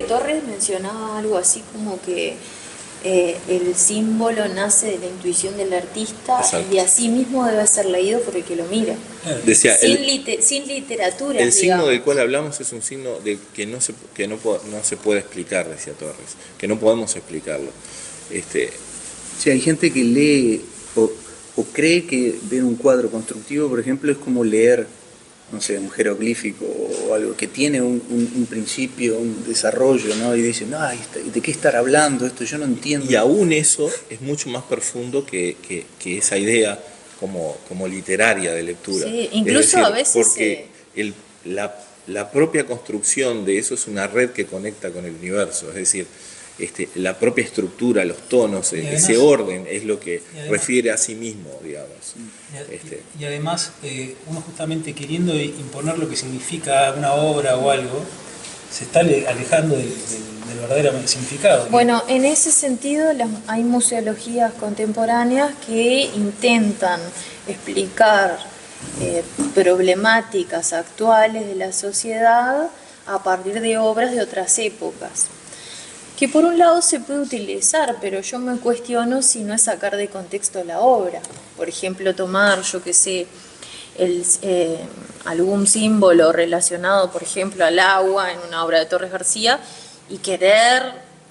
Torres mencionaba algo así como que el símbolo nace de la intuición del artista. Exacto. Y así mismo debe ser leído por el que lo mira. Decía, sin literatura. El signo del cual hablamos es un signo que no se puede explicar, decía Torres, que no podemos explicarlo. Sí, hay gente que lee o cree que ver un cuadro constructivo, por ejemplo, es como leer, no sé, un jeroglífico o algo que tiene un principio, un desarrollo, ¿no? Y dicen, no, ¿de qué estar hablando esto? Yo no entiendo. Y aún eso es mucho más profundo que esa idea como literaria de lectura. Sí, incluso a veces... Porque la propia construcción de eso es una red que conecta con el universo, es decir, la propia estructura, los tonos, además, ese orden es lo que refiere a sí mismo, digamos. Y además, uno justamente queriendo imponer lo que significa una obra o algo, se está alejando del verdadero significado. Bueno, en ese sentido hay museologías contemporáneas que intentan explicar problemáticas actuales de la sociedad a partir de obras de otras épocas. Que por un lado se puede utilizar, pero yo me cuestiono si no es sacar de contexto la obra. Por ejemplo, tomar, yo qué sé, algún símbolo relacionado, por ejemplo, al agua en una obra de Torres García y querer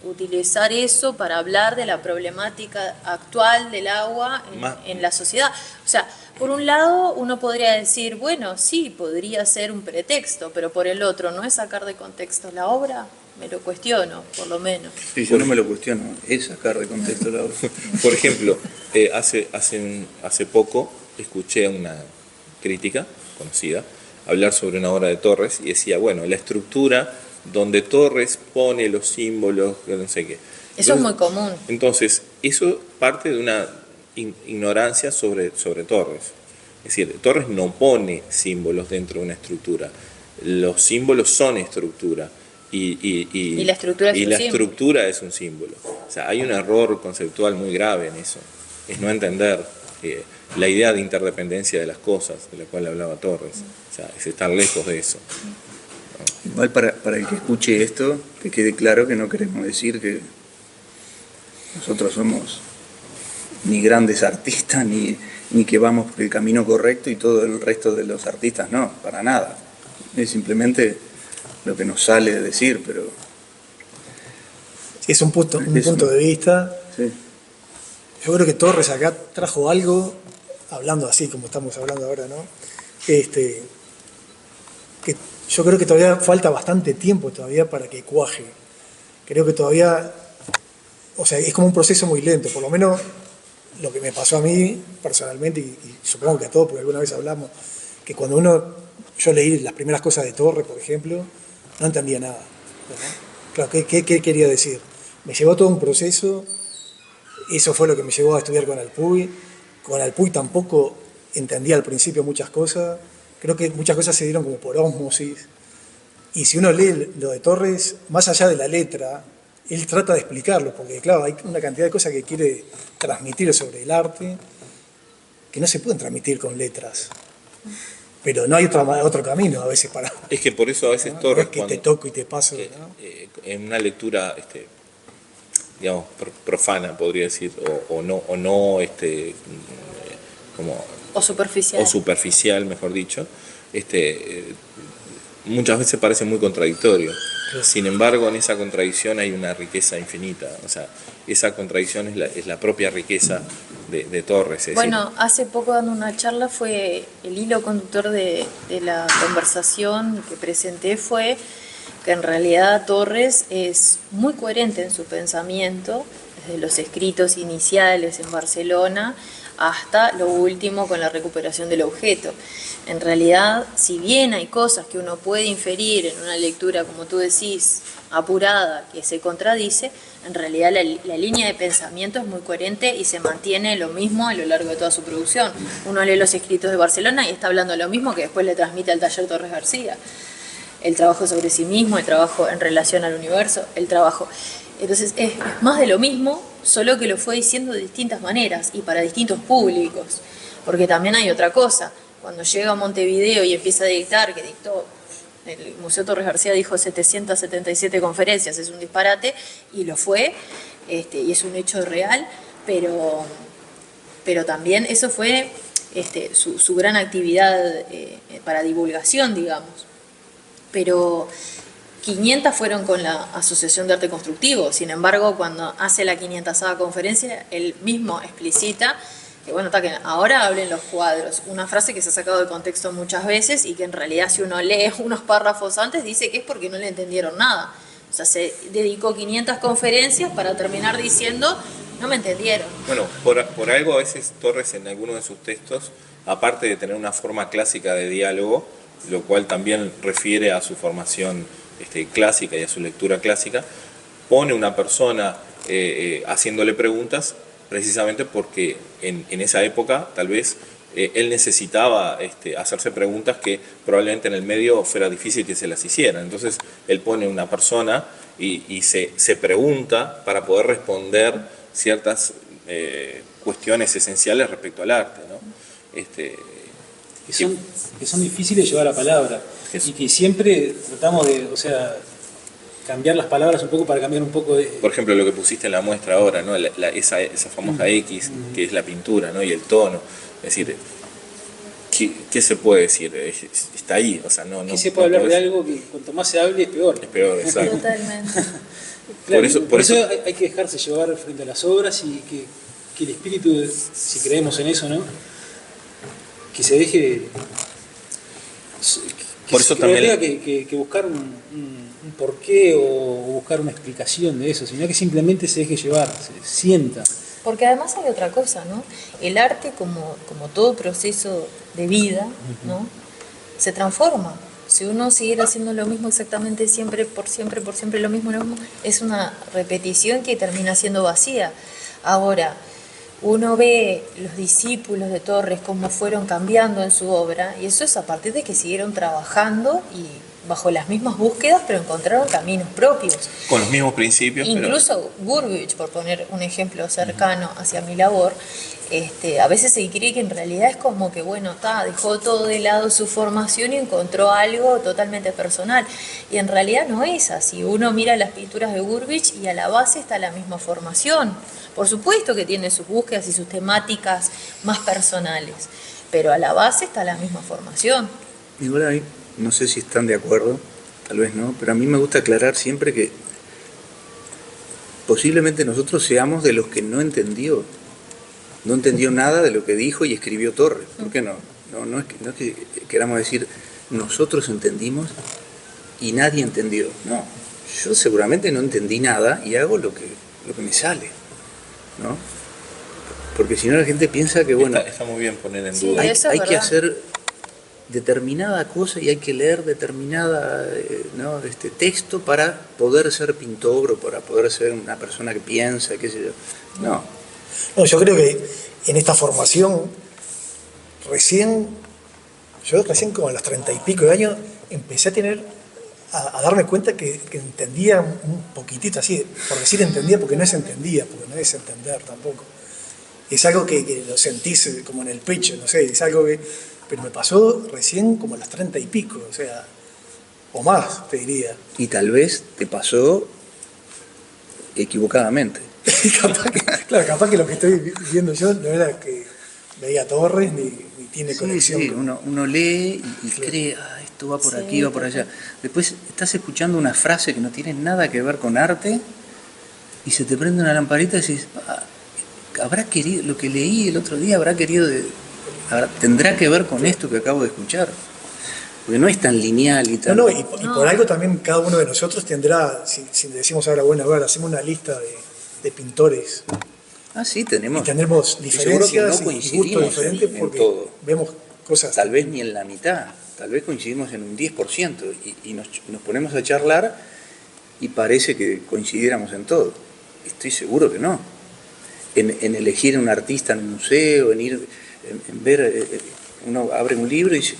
utilizar eso para hablar de la problemática actual del agua en la sociedad. O sea, por un lado uno podría decir, bueno, sí, podría ser un pretexto, pero por el otro, ¿no es sacar de contexto la obra? Me lo cuestiono, por lo menos. Sí, yo no me lo cuestiono, es sacar de contexto la obra. Por ejemplo, hace poco escuché a una crítica conocida hablar sobre una obra de Torres y decía, bueno, la estructura donde Torres pone los símbolos, no sé qué. Eso es muy común. Entonces, eso parte de una ignorancia sobre Torres. Es decir, Torres no pone símbolos dentro de una estructura. Los símbolos son estructura. Y la estructura es un símbolo. O sea, hay un error conceptual muy grave en eso. Es no entender la idea de interdependencia de las cosas, de la cual hablaba Torres. O sea, es estar lejos de eso. Igual para el que escuche esto, que quede claro que no queremos decir que nosotros somos ni grandes artistas, ni que vamos por el camino correcto y todo el resto de los artistas no, para nada. Es simplemente lo que nos sale de decir, pero... Sí, es un punto de vista. Sí. Yo creo que Torres acá trajo algo, hablando así como estamos hablando ahora, ¿no? Que yo creo que todavía falta bastante tiempo todavía para que cuaje. Creo que todavía, o sea, es como un proceso muy lento, por lo menos lo que me pasó a mí personalmente, y supongo que a todos, porque alguna vez hablamos, que cuando yo leí las primeras cosas de Torres, por ejemplo, no entendía nada, ¿verdad? Claro, ¿qué quería decir? Me llevó todo un proceso, eso fue lo que me llevó a estudiar con Alpuy. Con Alpuy tampoco entendía al principio muchas cosas, creo que muchas cosas se dieron como por ósmosis. Y si uno lee lo de Torres, más allá de la letra, él trata de explicarlo, porque claro, hay una cantidad de cosas que quiere transmitir sobre el arte que no se pueden transmitir con letras. Pero no hay otro camino a veces para... Es que por eso a veces Torres... No es que te toco y te paso, ¿no? En una lectura, digamos, profana, podría decir, o superficial. O superficial, mejor dicho, muchas veces parece muy contradictorio. Sin embargo, en esa contradicción hay una riqueza infinita. O sea, esa contradicción es la propia riqueza de Torres. Bueno, hace poco dando una charla fue el hilo conductor de la conversación que presenté fue que en realidad Torres es muy coherente en su pensamiento, desde los escritos iniciales en Barcelona hasta lo último con la recuperación del objeto. En realidad, si bien hay cosas que uno puede inferir en una lectura, como tú decís, apurada, que se contradice, en realidad la línea de pensamiento es muy coherente y se mantiene lo mismo a lo largo de toda su producción. Uno lee los escritos de Barcelona y está hablando lo mismo que después le transmite al taller Torres García. El trabajo sobre sí mismo, el trabajo en relación al universo, el trabajo... Entonces es más de lo mismo, solo que lo fue diciendo de distintas maneras y para distintos públicos. Porque también hay otra cosa. Cuando llega a Montevideo y empieza a dictar, que dictó el Museo Torres García dijo 777 conferencias, es un disparate, y lo fue, y es un hecho real, pero también eso fue su gran actividad para divulgación, digamos. Pero 500 fueron con la Asociación de Arte Constructivo. Sin embargo, cuando hace la 500ª conferencia, él mismo explicita que, bueno, que ahora hablen los cuadros. Una frase que se ha sacado de contexto muchas veces y que en realidad, si uno lee unos párrafos antes, dice que es porque no le entendieron nada. O sea, se dedicó 500 conferencias para terminar diciendo, no me entendieron. Bueno, por algo a veces Torres en alguno de sus textos, aparte de tener una forma clásica de diálogo, lo cual también refiere a su formación clásica y a su lectura clásica, pone una persona haciéndole preguntas precisamente porque en esa época tal vez él necesitaba hacerse preguntas que probablemente en el medio fuera difícil que se las hicieran. Entonces él pone una persona y se pregunta para poder responder ciertas cuestiones esenciales respecto al arte, ¿no? Que son difíciles de llevar a palabra y que siempre tratamos de, o sea, cambiar las palabras un poco para cambiar un poco de... Por ejemplo, lo que pusiste en la muestra ahora, ¿no? Esa famosa X, que es la pintura, ¿no? Y el tono. Es decir, ¿qué se puede decir? Está ahí, o sea, no... ¿Qué se puede hablar de algo que cuanto más se hable es peor? Es peor, exacto. Totalmente. Claro, por eso hay que dejarse llevar frente a las obras y que el espíritu, si creemos en eso, ¿no? Que se deje... Por eso también... No tenga que buscar un porqué o buscar una explicación de eso, sino que simplemente se deje llevar, se sienta. Porque además hay otra cosa, ¿no? El arte, como todo proceso de vida, ¿no? Se transforma. Si uno siguiera haciendo lo mismo exactamente siempre, por siempre lo mismo, es una repetición que termina siendo vacía. Ahora, uno ve los discípulos de Torres cómo fueron cambiando en su obra, y eso es a partir de que siguieron trabajando y bajo las mismas búsquedas, pero encontraron caminos propios. Con los mismos principios. Incluso Gurvich, por poner un ejemplo cercano hacia mi labor, a veces se cree que en realidad es como que, bueno, dejó todo de lado su formación y encontró algo totalmente personal. Y en realidad no es así. Uno mira las pinturas de Gurvich y a la base está la misma formación. Por supuesto que tiene sus búsquedas y sus temáticas más personales, pero a la base está la misma formación. Igual ahí, no sé si están de acuerdo, tal vez no, pero a mí me gusta aclarar siempre que posiblemente nosotros seamos de los que no entendió nada de lo que dijo y escribió Torres. ¿Por qué no? No es que queramos decir nosotros entendimos y nadie entendió. No, yo seguramente no entendí nada y hago lo que me sale, ¿no? Porque si no la gente piensa que, bueno, está muy bien poner en duda. Hay que hacer determinada cosa y hay que leer determinada texto para poder ser pintor o para poder ser una persona que piensa, qué sé yo. No, yo creo que en esta formación yo recién como a los 30 y pico de años empecé a darme cuenta que entendía un poquitito así, por decir entendía, porque no es entendía, porque no es entender tampoco. Es algo que lo sentís como en el pecho, no sé, es algo que... Pero me pasó recién como a los 30 y pico, o sea, o más, te diría. Y tal vez te pasó equivocadamente. Capaz que lo que estoy viendo yo no era que veía Torres ni tiene conexión. Sí, uno lee y cree, esto va por aquí, va por allá. Después estás escuchando una frase que no tiene nada que ver con arte y se te prende una lamparita y decís, habrá querido, lo que leí el otro día tendrá que ver con esto que acabo de escuchar. Porque no es tan lineal y tan... Y por algo también cada uno de nosotros tendrá, si decimos ahora, bueno, a ver, hacemos una lista de pintores. Sí, tenemos. Y tenemos diferencias no y gustos diferentes porque todo. Vemos cosas... Tal vez ni en la mitad, tal vez coincidimos en un 10% y nos ponemos a charlar y parece que coincidiéramos en todo. Estoy seguro que no. En elegir un artista en un museo, en ver, uno abre un libro y dice,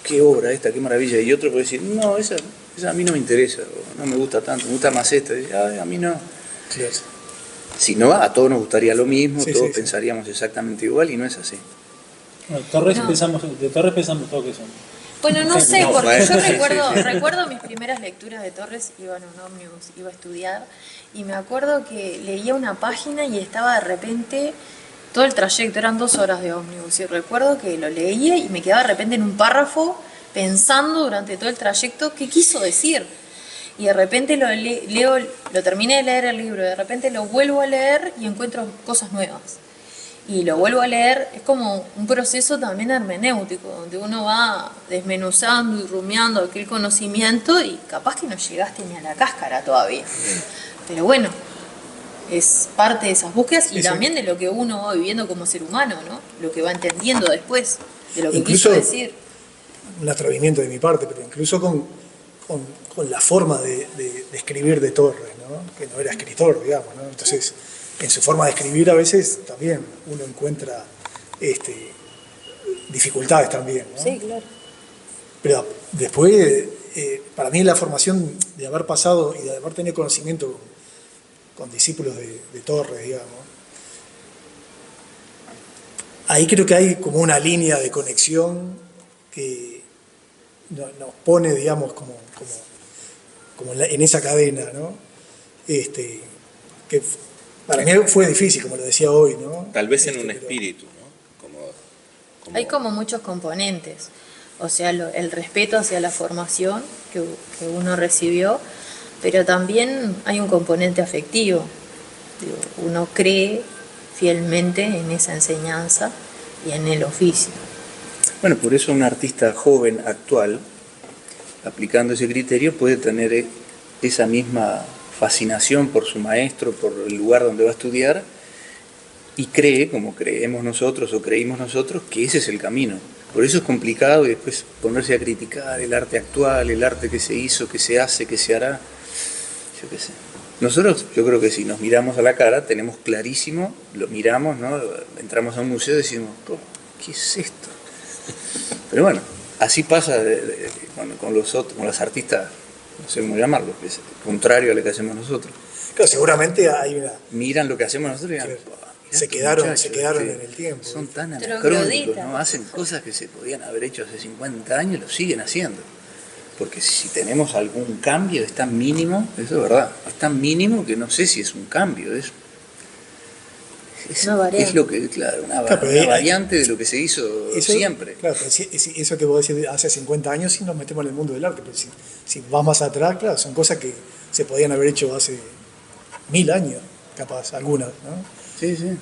qué obra esta, qué maravilla, y otro puede decir, no, esa a mí no me interesa, o no me gusta tanto, me gusta más esta, y dice, a mí no. Claro. Si no, a todos nos gustaría lo mismo, todos pensaríamos exactamente igual, y no es así. Bueno, de Torres pensamos todo que son. Bueno, no sé, No, porque bueno, yo sí, recuerdo mis primeras lecturas de Torres, iba en un ómnibus, iba a estudiar, y me acuerdo que leía una página y estaba de repente, todo el trayecto, eran 2 horas de ómnibus, y recuerdo que lo leía y me quedaba de repente en un párrafo pensando durante todo el trayecto qué quiso decir. Y de repente leo, lo terminé de leer el libro, de repente lo vuelvo a leer y encuentro cosas nuevas. Y lo vuelvo a leer, es como un proceso también hermenéutico, donde uno va desmenuzando y rumiando aquel conocimiento y capaz que no llegaste ni a la cáscara todavía. Pero bueno, es parte de esas búsquedas y Sí, sí. también de lo que uno va viviendo como ser humano, ¿no? Lo que va entendiendo después, de lo que Incluso- quiso decir. Un atrevimiento de mi parte, pero incluso con la forma de escribir de Torres, ¿no? Que no era escritor, digamos, ¿no? Entonces, en su forma de escribir a veces también uno encuentra dificultades también, ¿no? Sí, claro. Pero después, para mí la formación de haber pasado y de haber tenido conocimiento con discípulos de Torres, digamos, ahí creo que hay como una línea de conexión que nos pone, digamos, como en esa cadena, ¿no? Que para mí fue difícil, como lo decía hoy, ¿no? Tal vez en un Pero- espíritu, ¿no? Hay como muchos componentes, o sea, el respeto hacia la formación que uno recibió, pero también hay un componente afectivo. Digo, uno cree fielmente en esa enseñanza y en el oficio. Bueno, por eso un artista joven, actual, aplicando ese criterio, puede tener esa misma fascinación por su maestro, por el lugar donde va a estudiar, y cree, como creemos nosotros o creímos nosotros, que ese es el camino. Por eso es complicado y después ponerse a criticar el arte actual, el arte que se hizo, que se hace, que se hará, yo qué sé. Nosotros, yo creo que si nos miramos a la cara, tenemos clarísimo, lo miramos, ¿no? Entramos a un museo y decimos, "Oh, ¿qué es esto?". Pero bueno, así pasa con los artistas, no sé cómo llamarlo, que es contrario a lo que hacemos nosotros. Claro, seguramente hay una... Miran lo que hacemos nosotros y digan, Claro. "Buah, mirá Se estos quedaron muchachos, en el tiempo, son ¿viste? tan Trogloditas. anacrónicos, ¿no? Hacen cosas que se podían haber hecho hace 50 años y lo siguen haciendo. Porque si tenemos algún cambio, es tan mínimo, eso es verdad, es tan mínimo que no sé si es un cambio, es Una variante. lo que, claro, Claro, pero una ahí- variante de lo que se hizo Eso, siempre. Claro, pero eso que vos decís hace 50 años sí nos metemos en el mundo del arte, pero si vas más atrás, claro, son cosas que se podían haber hecho hace 1000 años, capaz, algunas, ¿no? Sí, sí.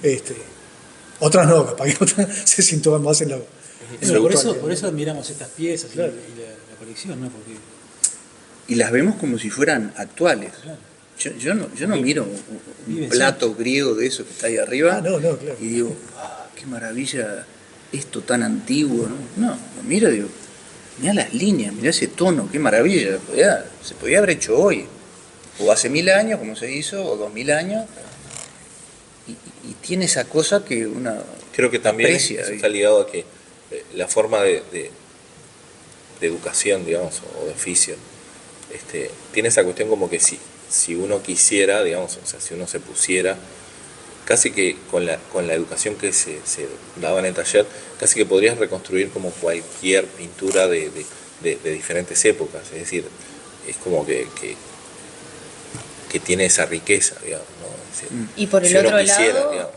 Otras no, capaz que otras se sintúan más en lo Bueno, por actual, eso, ¿no? admiramos estas piezas Claro. y la colección, ¿no? Porque, Y las vemos como si fueran actuales. claro. Yo no miro un Viven plato griego de eso que está ahí arriba Ah, no, claro. y digo, "Ah, qué maravilla esto tan antiguo", ¿no? No, lo miro y digo, mirá las líneas, mirá ese tono, qué maravilla, se podía haber hecho hoy, o hace 1000 años como se hizo, o 2000 años, y tiene esa cosa que una Creo que también aprecia. eso está ligado a que la forma de educación, digamos, o de oficio, tiene esa cuestión como que si uno quisiera, digamos, o sea, si uno se pusiera, casi que con la educación que se daba en el taller, casi que podrías reconstruir como cualquier pintura de diferentes épocas, es decir, es como que tiene esa riqueza, digamos, ¿no? Es decir, Y por el si uno otro quisiera, lado, digamos.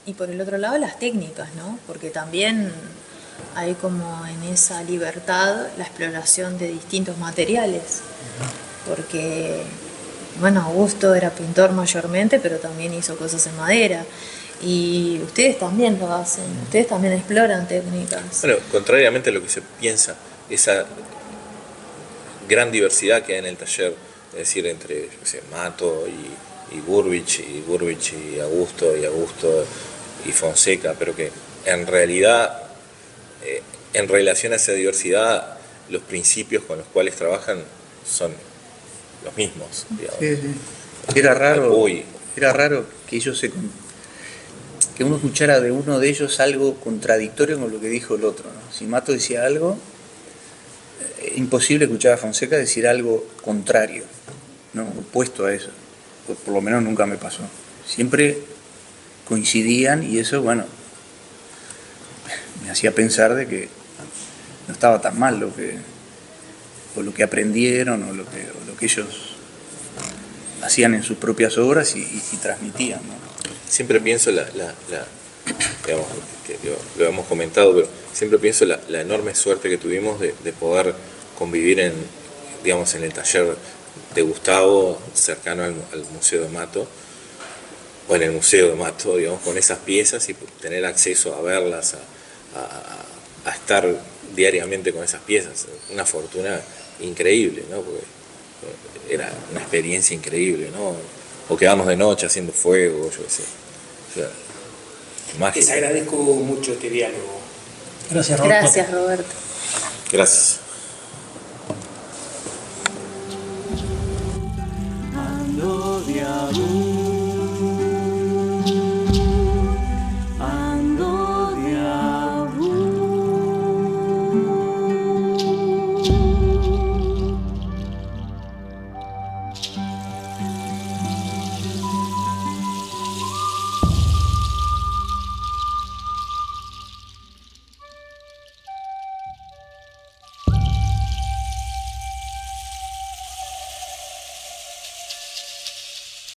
y por el otro lado las técnicas, ¿no? Porque también hay como en esa libertad la exploración de distintos materiales. Porque, bueno, Augusto era pintor mayormente, pero también hizo cosas en madera. Y ustedes también lo hacen, ustedes también exploran técnicas. Bueno, contrariamente a lo que se piensa, esa gran diversidad que hay en el taller, es decir, entre yo qué sé, Mato y Burbich y Augusto y Fonseca, pero que en realidad, en relación a esa diversidad, los principios con los cuales trabajan son los mismos, digamos. Sí, sí. Era raro que que uno escuchara de uno de ellos algo contradictorio con lo que dijo el otro, ¿no? Si Mato decía algo, imposible escuchar a Fonseca decir algo contrario, ¿no? Opuesto a eso. Por lo menos nunca me pasó. Siempre coincidían y eso, bueno, me hacía pensar de que no estaba tan mal lo que o lo que aprendieron o lo que ellos hacían en sus propias obras y transmitían, ¿no? Siempre pienso digamos, que lo hemos comentado, pero siempre pienso la enorme suerte que tuvimos de poder convivir digamos, en el taller de Gustavo, cercano al Museo de Mato, o en el Museo de Mato, digamos, con esas piezas y tener acceso a verlas, a estar diariamente con esas piezas. Una fortuna increíble, ¿no? Porque era una experiencia increíble, ¿no? O quedarnos de noche haciendo fuego, yo qué sé. O sea, mágico. Les agradezco mucho este diálogo. Gracias, Roberto. Gracias, Roberto. Gracias.